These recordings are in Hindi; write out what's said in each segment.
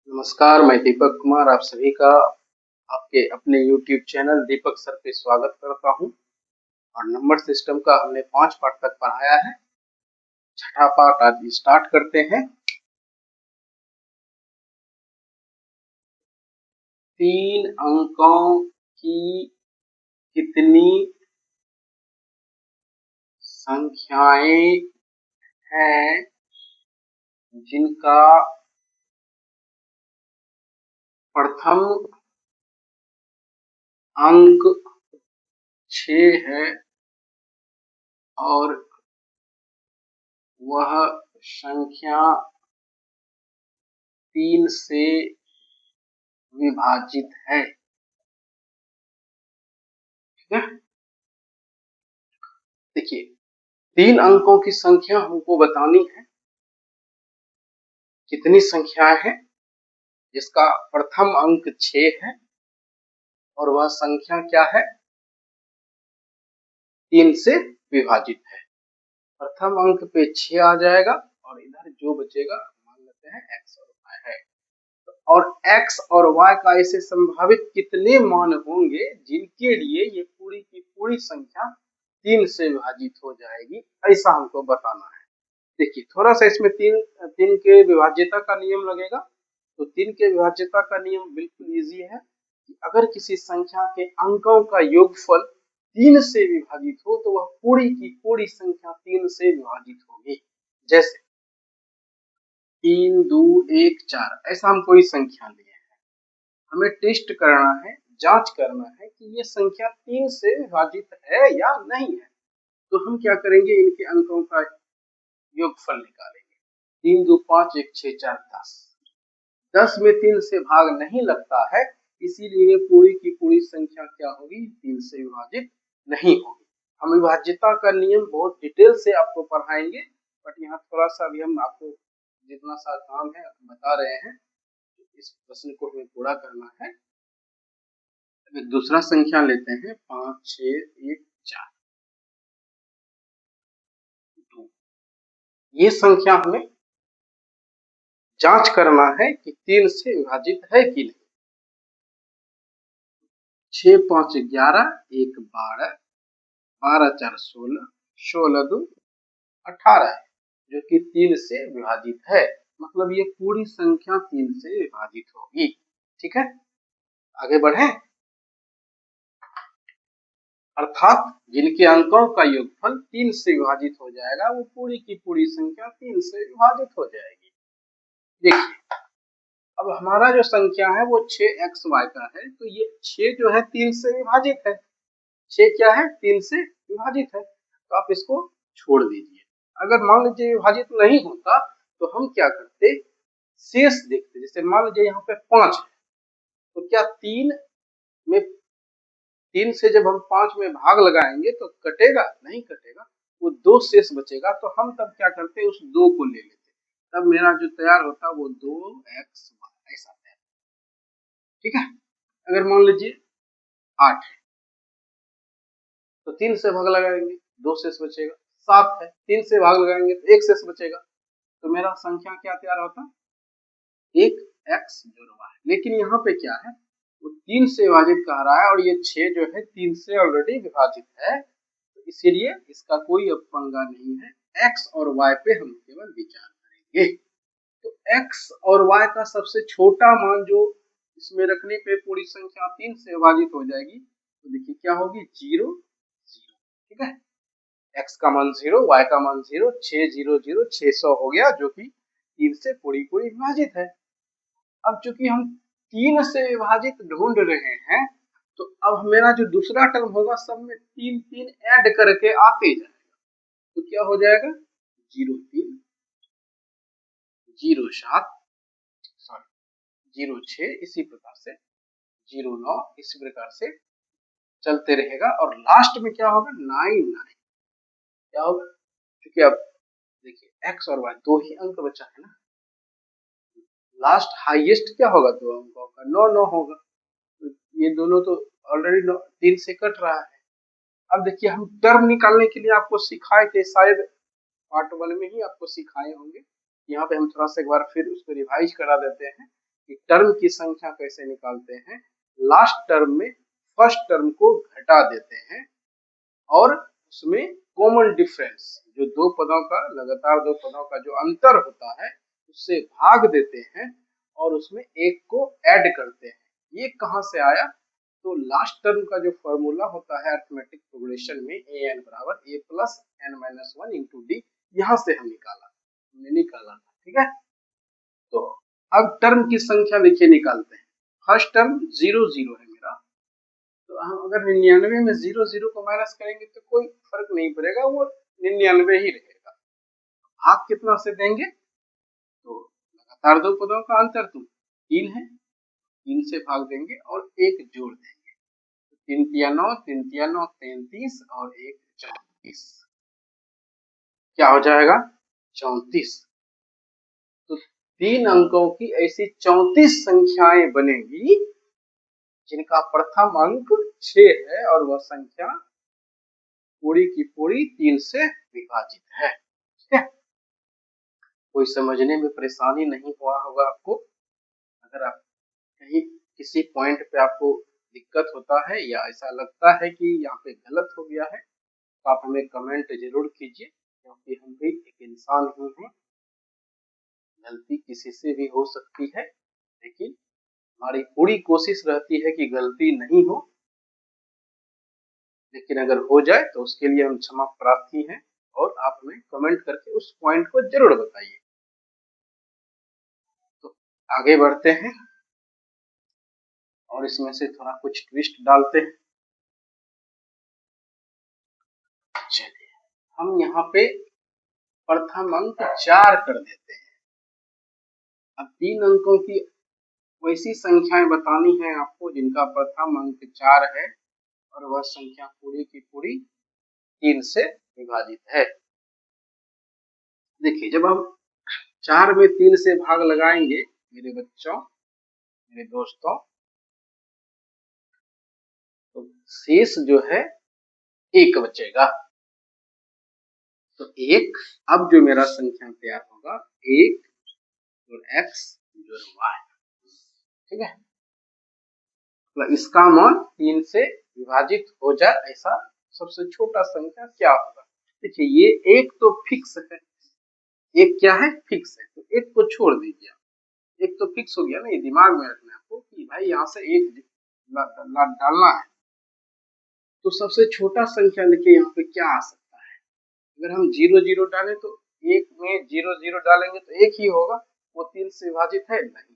नमस्कार, मैं दीपक कुमार आप सभी का आपके अपने YouTube चैनल दीपक सर पे स्वागत करता हूं। और नंबर सिस्टम का हमने 5 पार्ट तक पढ़ाया है। छठा पार्ट आज स्टार्ट करते हैं। 3 अंकों की कितनी संख्याएं हैं जिनका प्रथम अंक 6 है और वह संख्या 3 से विभाजित है। ठीक है, देखिए 3 अंकों की संख्या हमको बतानी है। कितनी संख्याएं हैं जिसका प्रथम अंक 6 है और वह संख्या क्या है, 3 से विभाजित है। प्रथम अंक पे 6 आ जाएगा और इधर जो बचेगा मान लेते हैं x और y है। और x और y का ऐसे संभावित कितने मान होंगे जिनके लिए ये पूरी की पूरी संख्या 3 से विभाजित हो जाएगी, ऐसा हमको बताना है। देखिए थोड़ा सा इसमें तीन के विभाज्यता का नियम लगेगा। तो 3 के विभाज्यता का नियम बिल्कुल इजी है कि अगर किसी संख्या के अंकों का योगफल 3 से विभाजित हो तो वह पूरी की पूरी संख्या 3 से विभाजित होगी। जैसे 3, 2, 1, 4 ऐसा हम कोई संख्या लिए हैं, हमें टेस्ट करना है, जांच करना है कि ये संख्या 3 से विभाजित है या नहीं है। तो हम क्या करेंगे, इनके अंकों का योगफल निकालेंगे। 3, 2, 5, 1, 6, 4, 10। 10 में 3 से भाग नहीं लगता है, इसीलिए पूरी की पूरी संख्या क्या होगी, 3 से विभाजित नहीं होगी। हम विभाज्यता का नियम बहुत डिटेल से आपको पढ़ाएंगे, बट यहाँ थोड़ा सा भी हम आपको जितना सा काम है बता रहे हैं। इस प्रश्न को हमें पूरा करना है। एक दूसरा संख्या लेते हैं, 5, 6, 1, 4, 2। ये संख्या हमें जांच करना है कि 3 से विभाजित है कि नहीं। 6, 5, 11, 1, 12, 12, 4, 16, 16, 2, 18 है, जो कि 3 से विभाजित है। मतलब ये पूरी संख्या 3 से विभाजित होगी। ठीक है, आगे बढ़े। अर्थात जिनके अंकों का योगफल 3 से विभाजित हो जाएगा वो पूरी की पूरी संख्या 3 से विभाजित हो जाएगी। देखिए अब हमारा जो संख्या है वो 6xy का है, तो ये 6 जो है 3 से विभाजित है। 6 क्या है, 3 से विभाजित है, तो आप इसको छोड़ दीजिए। अगर मान लीजिए विभाजित नहीं होता तो हम क्या करते, शेष देखते। जैसे मान लीजिए यहाँ पे 5 है, तो क्या 3 से जब हम 5 में भाग लगाएंगे तो कटेगा, नहीं कटेगा, वो 2 शेष बचेगा। तो हम तब क्या करते, उस 2 को ले लेते, तब मेरा जो तैयार होता वो 2xy ऐसा तैयार। ठीक है, अगर मान लीजिए 8 है तो 3 से भाग लगाएंगे 2 शेष बचेगा। 7 है, 3 से भाग लगाएंगे तो 1 शेष बचेगा। तो मेरा संख्या क्या तैयार होता, 1x जोड़ y। लेकिन यहाँ पे क्या है, वो 3 से विभाजित कह रहा है और ये 6 जो है 3 से ऑलरेडी विभाजित है, तो इसीलिए इसका कोई अब पंगा नहीं है। x और y पे हम केवल विचार करेंगे। तो x और y का सबसे छोटा मान जो इसमें रखने पे पूरी संख्या 3 से विभाजित हो जाएगी, तो देखिए क्या होगी, 0, 0। ठीक है, x का मान 0, y का मान 0, 6, 0, 0, 600 हो गया, जो कि 3 से पूरी पूरी विभाजित है। अब चूंकि हम 3 से विभाजित ढूंढ रहे हैं, तो अब मेरा जो दूसरा टर्म होगा सब में 3 3 ऐड करके आते जाएगा। तो क्या हो जाएगा, 03, 07, सॉरी 06, इसी प्रकार से 09, इसी प्रकार से चलते रहेगा। और लास्ट में क्या होगा, 99। क्या होगा, क्योंकि अब देखिए x और y 2 ही अंक बचा है ना, लास्ट हाईएस्ट क्या होगा, 2 अंकों का 9 9 होगा। तो ये दोनों तो ऑलरेडी 3 से कट रहा है। अब देखिए हम टर्म निकालने के लिए आपको सिखाए थे, शायद पार्ट 1 में ही आपको सिखाए होंगे। यहाँ पे हम थोड़ा सा एक बार फिर उसको रिवाइज करा देते हैं कि टर्म की संख्या कैसे निकालते हैं। लास्ट टर्म में फर्स्ट टर्म को घटा देते हैं और उसमें कॉमन डिफरेंस जो दो पदों का लगातार दो पदों का जो अंतर होता है उससे भाग देते हैं और उसमें एक को ऐड करते हैं। ये कहाँ से आया, तो लास्ट टर्म का जो फॉर्मूला होता है अरिथमेटिक प्रोग्रेशन में ए एन बराबर a plus n minus one into d, यहाँ से हम हमने निकाला था। ठीक है, तो अब टर्म की संख्या देखिए निकालते हैं। फर्स्ट टर्म 0 0 है मेरा, तो हम अगर 99 में 0 0 को माइनस करेंगे तो कोई फर्क नहीं पड़ेगा, वो 99 ही रहेगा। भाग कितना से देंगे, तो लगातार दो पदों का अंतर तो 3 है, 3 से भाग देंगे और एक जोड़ देंगे, तो 3 तिया 9, 3 तिया 9 33 और 1 34, क्या हो जाएगा 34। तो 3 अंकों की ऐसी 34 संख्याएं बनेगी जिनका प्रथम अंक 6 है और वह संख्या पूरी की पूरी 3 से विभाजित है। ठीक है, कोई समझने में परेशानी नहीं हुआ होगा आपको। अगर आप कहीं किसी पॉइंट पे आपको दिक्कत होता है या ऐसा लगता है कि यहाँ पे गलत हो गया है तो आप हमें कमेंट जरूर कीजिए, क्योंकि हम भी एक इंसान ही हैं, गलती किसी से भी हो सकती है, लेकिन हमारी पूरी कोशिश रहती है कि गलती नहीं हो, लेकिन अगर हो जाए तो उसके लिए हम क्षमा प्रार्थी हैं और आप हमें कमेंट करके उस पॉइंट को जरूर बताइए। तो आगे बढ़ते हैं और इसमें से थोड़ा कुछ ट्विस्ट डालते हैं। चलिए हम यहाँ पे प्रथम अंक 4 कर देते हैं। अब 3 अंकों की वैसी संख्याएं बतानी है आपको जिनका प्रथम अंक 4 है और वह संख्या पूरी की पूरी 3 से विभाजित है। देखिए जब हम 4 में 3 से भाग लगाएंगे मेरे बच्चों, मेरे दोस्तों, तो शेष जो है 1 बचेगा। तो 1, अब जो मेरा संख्या तैयार होगा 1 और x जोड़ y। ठीक है, तो इसका मान 3 से विभाजित हो जाए ऐसा सबसे छोटा संख्या क्या होगा। देखिए ये एक तो फिक्स है, एक क्या है फिक्स है, तो एक को छोड़ दीजिए, एक तो फिक्स हो गया ना, ये दिमाग में रखना है आपको कि भाई यहाँ से एक डालना है। तो सबसे छोटा संख्या देखिए यहाँ पे क्या आ सकता है, अगर हम 0 0 डालें तो एक में 0 0 डालेंगे तो एक ही होगा, वो 3 से विभाजित है नहीं,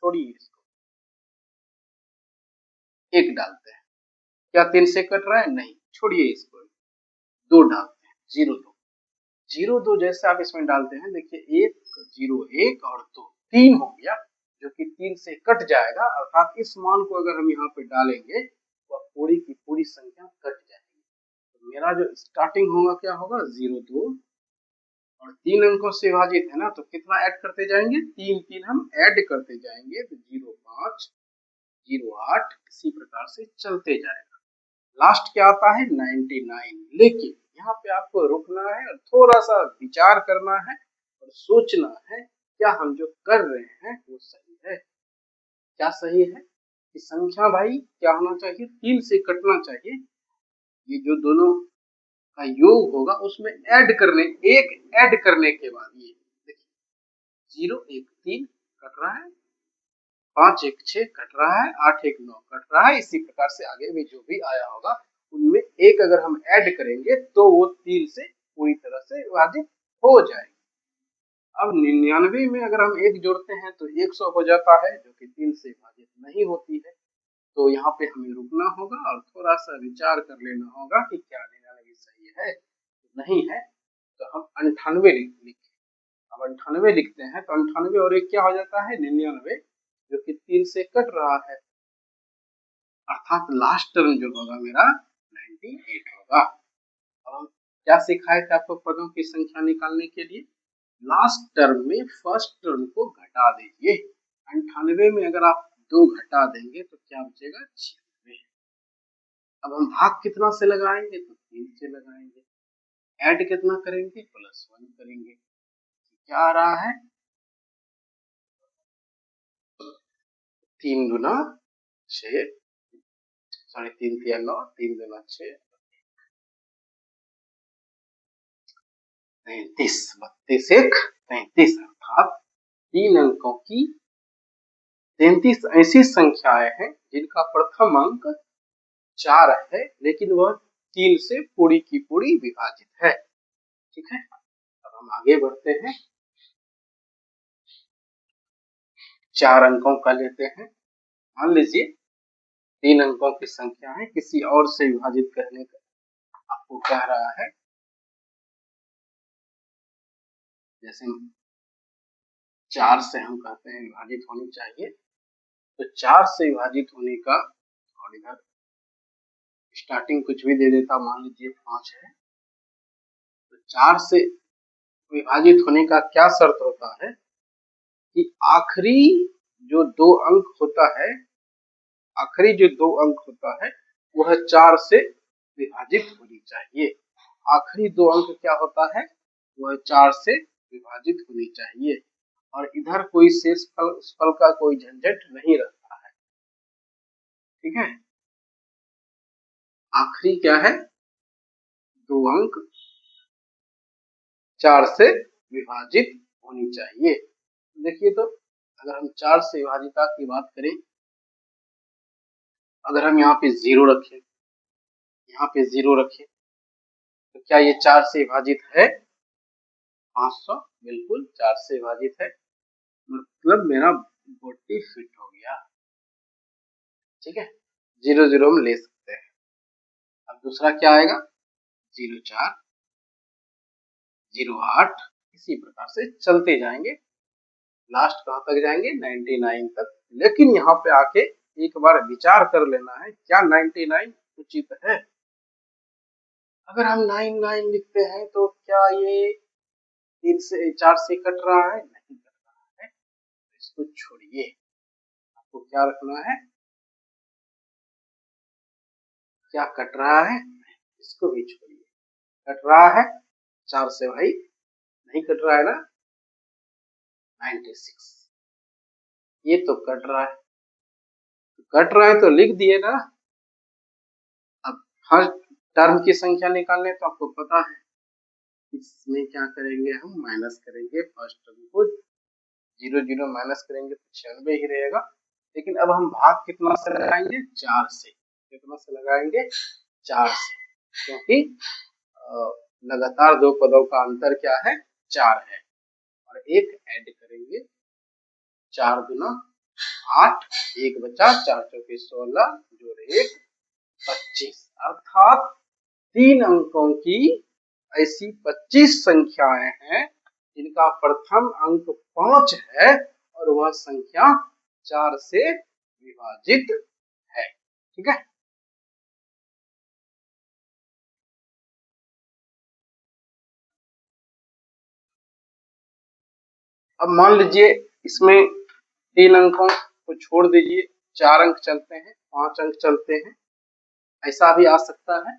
छोड़िए इसको, एक डालते हैं, क्या 3 से कट रहा है नहीं, छोड़िए इसको, 2 डालते हैं, 0 2 0 2 जैसे आप इसमें डालते हैं देखिए 1 0 1 और 2 3 हो गया, जो कि 3 से कट जाएगा, अर्थात इस मान को अगर हम यहाँ पे डालेंगे तो पूरी की पूरी संख्या कट जाएगी। तो मेरा जो स्टार्टिंग होगा क्या होगा 0 2 और 3 अंकों से विभाजित है ना, तो कितना ऐड करते जाएंगे 3 3 हम ऐड करते जाएंगे, तो 0 5 0 8 इसी प्रकार से चलते जाएगा। लास्ट क्या आता है 99। लेकिन यहाँ पे आपको रुकना है और थोड़ा सा विचार करना है और सोचना है क्या हम जो कर रहे हैं वो सही है। क्या सही है कि संख्या भाई क्या होना चाहिए 3 से कटना चाहिए, ये जो दोनों का योग होगा उसमें एक ऐड करने के बाद ये देखिए 0 1 3 कट रहा है, 5 1 6 कट रहा है, 8 1 9 कट रहा है, इसी प्रकार से आगे भी जो भी आया होगा उनमें एक अगर हम ऐड करेंगे तो वो 3 से पूरी तरह से विभाजित हो जाएगी। अब 99 में अगर हम एक जोड़ते हैं तो 100 हो जाता है, जो कि 3 से विभाजित नहीं होती है। तो यहाँ पे हमें रुकना होगा और थोड़ा सा विचार कर लेना होगा कि क्या 99 सही है नहीं है, तो हम 98 लिखें। अब 98 लिखते हैं तो 98 और एक क्या हो जाता है 99, जो कि 3 से कट रहा है, अर्थात लास्ट टर्म जो होगा मेरा 98 होगा। और हम क्या सिखाए थे आपको पदों की संख्या निकालने के लिए, लास्ट टर्म में फर्स्ट टर्म को घटा दीजिए। 98 में अगर आप 2 घटा देंगे तो क्या बचेगा 96। अब हम भाग कितना से लगाएंगे तो 3 से लगाएंगे, ऐड कितना करेंगे +1 करेंगे, क्या आ रहा है 3 दूना 6, सॉरी 3 तिया 9, 3 दूना 6, 33, 32 एक 33, अर्थात 3 अंकों की 33 ऐसी संख्याएं हैं जिनका प्रथम अंक 4 है, लेकिन वह 3 से पूरी की पूरी विभाजित है। ठीक है, अब हम आगे बढ़ते हैं, 4 अंकों का लेते हैं। मान लीजिए 3 अंकों की संख्या है, किसी और से विभाजित करने का आपको कह रहा है, जैसे 4 से हम कहते हैं विभाजित होनी चाहिए, तो 4 से विभाजित होने का, और इधर स्टार्टिंग कुछ भी दे देता, मान लीजिए 5 है, तो 4 से विभाजित होने का क्या शर्त होता है कि आखिरी जो 2 अंक होता है, आखिरी जो 2 अंक होता है वह 4 से विभाजित होनी चाहिए। आखिरी 2 अंक क्या होता है, वह 4 से विभाजित होनी चाहिए, और इधर कोई शेष फल, उस फल का कोई झंझट नहीं रहता है। ठीक है, आखिरी क्या है, 2 अंक 4 से विभाजित होनी चाहिए। देखिए, तो अगर हम 4 से विभाजिता की बात करें, अगर हम यहाँ पे 0 रखें, यहाँ पे 0 रखें, तो क्या ये 4 से विभाजित है? 500, बिल्कुल 4 से विभाजित है, मतलब मेरा 40 फिट हो गया। ठीक है, 0 0 हम ले सकते हैं। अब दूसरा क्या आएगा, 04, 08, इसी प्रकार से चलते जाएंगे, लास्ट कहां तक जाएंगे, 99 तक। लेकिन यहाँ पे आके एक बार विचार कर लेना है, क्या 99 उचित है? अगर हम 99 लिखते हैं तो क्या ये 3 से 4 से कट रहा है? नहीं कट रहा है, तो इसको छोड़िए। आपको क्या रखना है, क्या कट रहा है? इसको भी छोड़िए। कट रहा है 4 से, भाई नहीं कट रहा है ना, 96, ये तो कट रहा है, कट रहा है तो लिख दिए ना। अब हर टर्म की संख्या निकालने तो आपको पता है, इसमें क्या करेंगे, हम माइनस करेंगे, फर्स्ट टर्म को 0 0 माइनस करेंगे तो 96 ही रहेगा। लेकिन अब हम भाग कितना से लगाएंगे, 4 से। कितना से लगाएंगे, 4 से, क्योंकि लगातार 2 पदों का अंतर क्या है, 4 है, और एक ऐड करेंगे, 4 दूना 8, एक बचा, 4 चौके 16, जोड़ 1 25, अर्थात 3 अंकों की ऐसी 25 संख्याएं हैं जिनका प्रथम अंक 5 है, और वह संख्या 4 से विभाजित है। ठीक है, अब मान लीजिए इसमें 3 अंकों को छोड़ दीजिए, 4 अंक चलते हैं, 5 अंक चलते हैं, ऐसा भी आ सकता है।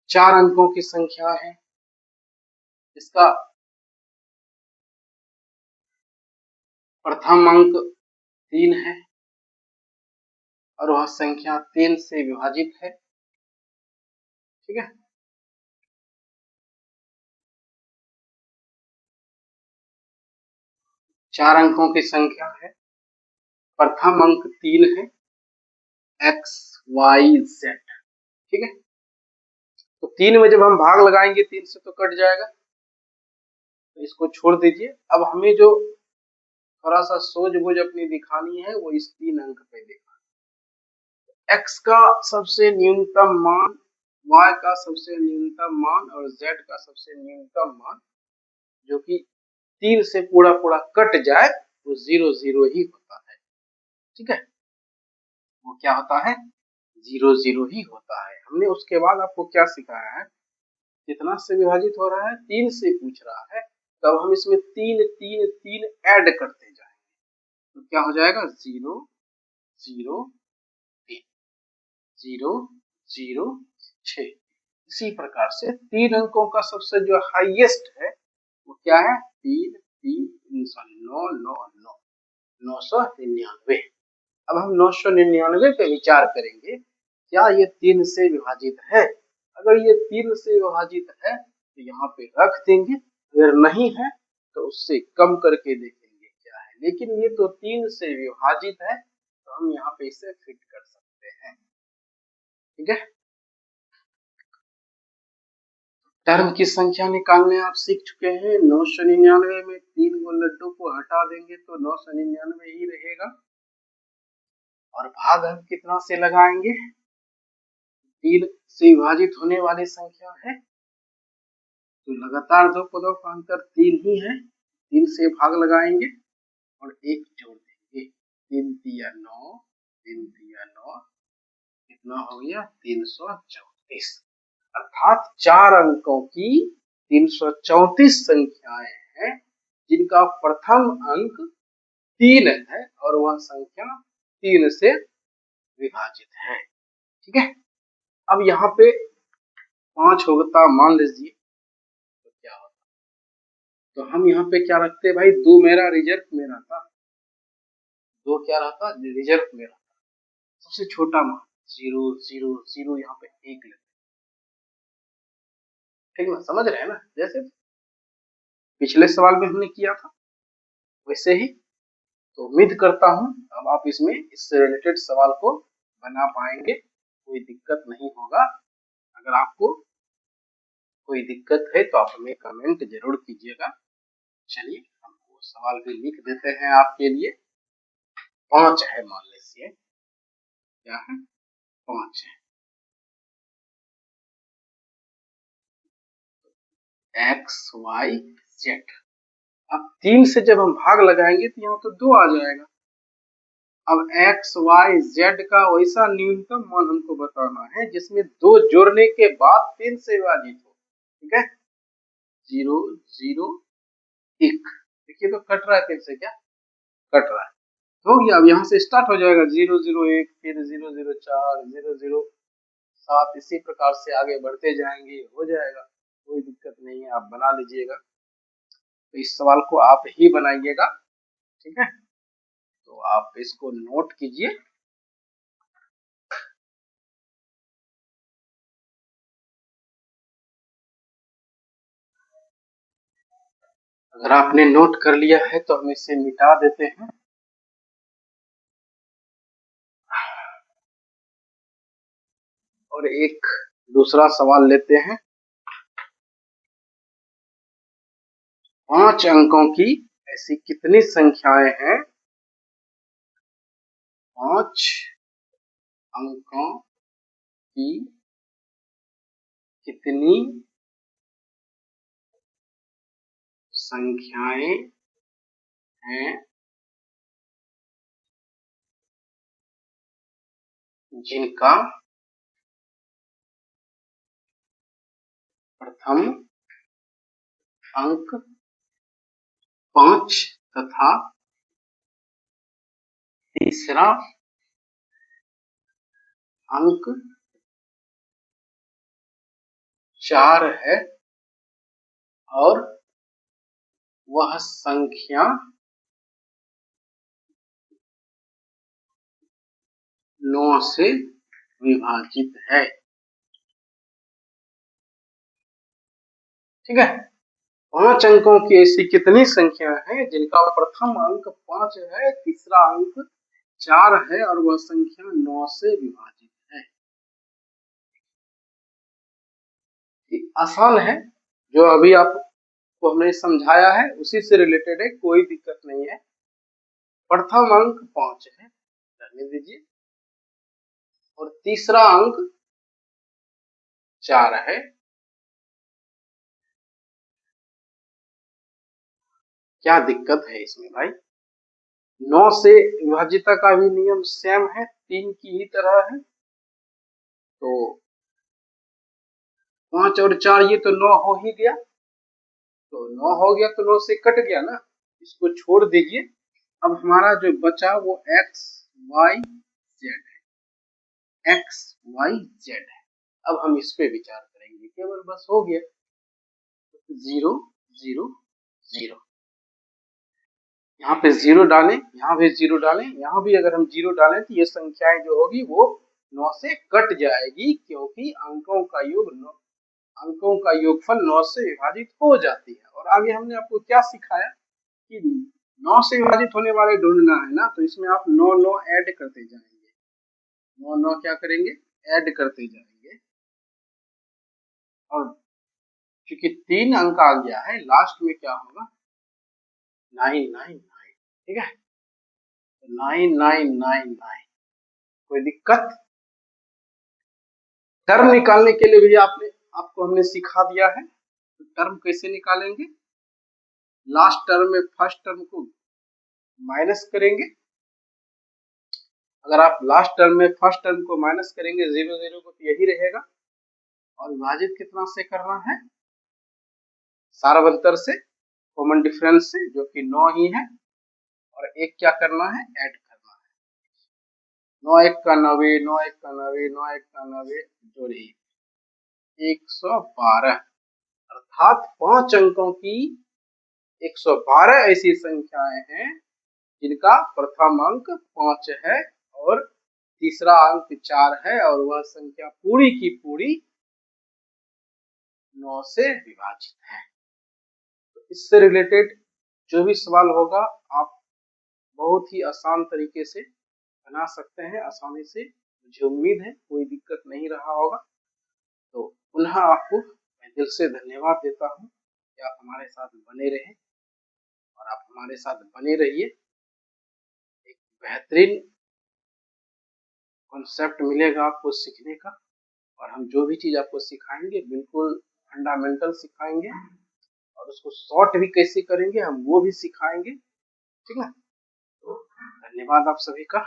4 अंकों की संख्या है, इसका प्रथम अंक 3 है, और वह संख्या 3 से विभाजित है। ठीक है, 4 अंकों की संख्या है, प्रथम अंक 3 है, x y z। ठीक है, तो 3 में जब हम भाग लगाएंगे 3 से तो कट जाएगा, तो इसको छोड़ दीजिए। अब हमें जो थोड़ा सा सूझबूझ अपनी दिखानी है वो इस 3 अंक पे दिखानी, x का सबसे न्यूनतम मान, y का सबसे न्यूनतम मान, और z का सबसे न्यूनतम मान, जो कि 3 से पूरा पूरा कट जाए, वो 0 0 ही होता है। ठीक है, वो क्या होता है, 0 0 ही होता है। हमने उसके बाद आपको क्या सिखाया है, कितना से विभाजित हो रहा है, 3 से पूछ रहा है, तब हम इसमें 3 3 3 ऐड करते जाएंगे, तो क्या हो जाएगा, 0 0 3, 0 0 6। इसी प्रकार से 3 अंकों का सबसे जो हाईएस्ट है वो क्या है, 3 3 सॉरी 9 9 9 999। अब हम 999 पे विचार करेंगे, क्या ये 3 से विभाजित है? अगर ये 3 से विभाजित है तो यहाँ पे रख देंगे, अगर नहीं है तो उससे कम करके देखेंगे क्या है। लेकिन ये तो 3 से विभाजित है तो हम यहाँ पे इसे फिट कर सकते हैं। ठीक है, टर्म की संख्या निकालने आप सीख चुके हैं। 999 में 3 गो लड्डू को हटा देंगे तो 999 ही रहेगा। और भाग हम कितना से लगाएंगे? 3 से विभाजित होने वाली संख्या है तो लगातार दो पदों का अंतर 3 ही है। 3 से भाग लगाएंगे और 1 जोड़ देंगे। 3 तिया 9, 3 तिया 9, कितना हो गया? 334। अर्थात 4 अंकों की 334 संख्याएं हैं जिनका प्रथम अंक 3 है और वह संख्या 3 से विभाजित है। ठीक है, अब यहाँ पे 5 होता मान लीजिए तो क्या होता? तो हम यहाँ पे क्या रखते भाई? 2 मेरा रिजर्व में रहता, 2 क्या रहता? रिजर्व में रहता। सबसे छोटा मान 0 0 0, यहाँ पे 1 लेते। ठीक ना, समझ रहे हैं ना? जैसे पिछले सवाल में हमने किया था वैसे ही। तो उम्मीद करता हूँ अब आप इसमें इससे रिलेटेड सवाल को बना पाएंगे, कोई दिक्कत नहीं होगा। अगर आपको कोई दिक्कत है तो आप हमें कमेंट जरूर कीजिएगा। चलिए हम वो सवाल भी लिख देते हैं आपके लिए। 5 है मान लीजिए, क्या है? 5 है। X Y Z. अब 3 से जब हम भाग लगाएंगे तो यहाँ तो 2 आ जाएगा। अब एक्स वाई जेड का वैसा न्यूनतम मान हमको बताना है जिसमें 2 जोड़ने के बाद 3 से विभाजित हो। ठीक है, 0 0 1। देखिए तो कट रहा है 3 से, क्या कट रहा है? हो गया। अब यहाँ से स्टार्ट हो जाएगा 0 0 1, फिर 0 0 4, 0 0 7, इसी प्रकार से आगे बढ़ते जाएंगे, हो जाएगा, कोई दिक्कत नहीं है। आप बना लीजिएगा। तो इस सवाल को आप ही बनाइएगा। ठीक है, तो आप इसको नोट कीजिए। अगर आपने नोट कर लिया है तो हम इसे मिटा देते हैं। और एक दूसरा सवाल लेते हैं। 5 अंकों की ऐसी कितनी संख्याएं हैं? 5 अंकों की कितनी संख्याएं हैं जिनका प्रथम अंक 5 तथा तीसरा अंक 4 है और वह संख्या 9 से विभाजित है। ठीक है, 5 अंकों की ऐसी कितनी संख्या है जिनका प्रथम अंक 5 है, तीसरा अंक 4 है और वह संख्या 9 से विभाजित है। आसान है, जो अभी आपको हमने समझाया है उसी से रिलेटेड है, कोई दिक्कत नहीं है। प्रथम अंक 5 है, रहने दीजिए, और तीसरा अंक 4 है। क्या दिक्कत है इसमें भाई? 9 से विभाजिता का भी नियम सेम है, 3 की ही तरह है। तो 5 और 4 ये तो 9 हो ही गया। तो 9 हो गया तो 9 से कट गया ना, इसको छोड़ दीजिए। अब हमारा जो बचा वो एक्स वाई जेड है, एक्स वाई जेड है। अब हम इस पे विचार करेंगे केवल, बस हो गया। 0 0 0, यहाँ पे जीरो डालें, यहाँ भी जीरो डालें, यहाँ भी अगर हम जीरो डालें तो ये संख्याएं जो होगी वो 9 से कट जाएगी, क्योंकि अंकों का योगफल 9 से विभाजित हो जाती है। और आगे हमने आपको क्या सिखाया कि 9 से विभाजित होने वाले ढूंढना है ना, तो इसमें आप 9 9 ऐड करते जाएंगे, 9 9 क्या करेंगे, ऐड करते जाएंगे। और क्योंकि 3 अंक आ गया है, लास्ट में क्या होगा, 999, ठीक है, 9999। कोई दिक्कत? टर्म निकालने के लिए भी आपको हमने सिखा दिया है। तो टर्म कैसे निकालेंगे, लास्ट टर्म में फर्स्ट टर्म को माइनस करेंगे। अगर आप लास्ट टर्म में फर्स्ट टर्म को माइनस करेंगे 0 0 को, तो यही रहेगा। और विभाजित कितना से करना है, सार्वंतर से, कॉमन डिफरेंस से, जो कि 9 ही है। और एक क्या करना है, ऐड करना है। 9 1 का 90, 9 1 का 90, 9 1 का 90 जोड़िए 112। अर्थात 5 अंकों की 112 ऐसी संख्याएं हैं जिनका प्रथम अंक 5 है और तीसरा अंक 4 है, और वह संख्या पूरी की पूरी 9 से विभाजित है। तो इससे रिलेटेड जो भी सवाल होगा आप बहुत ही आसान तरीके से बना सकते हैं, आसानी से। मुझे उम्मीद है कोई दिक्कत नहीं रहा होगा। तो पुनः आपको मैं दिल से धन्यवाद देता हूँ कि आप हमारे साथ बने रहें, और आप हमारे साथ बने रहिए। एक बेहतरीन कॉन्सेप्ट मिलेगा आपको सीखने का, और हम जो भी चीज़ आपको सिखाएंगे बिल्कुल फंडामेंटल सिखाएंगे, और उसको शॉर्ट भी कैसे करेंगे हम वो भी सिखाएंगे, ठीक है। तो धन्यवाद आप सभी का।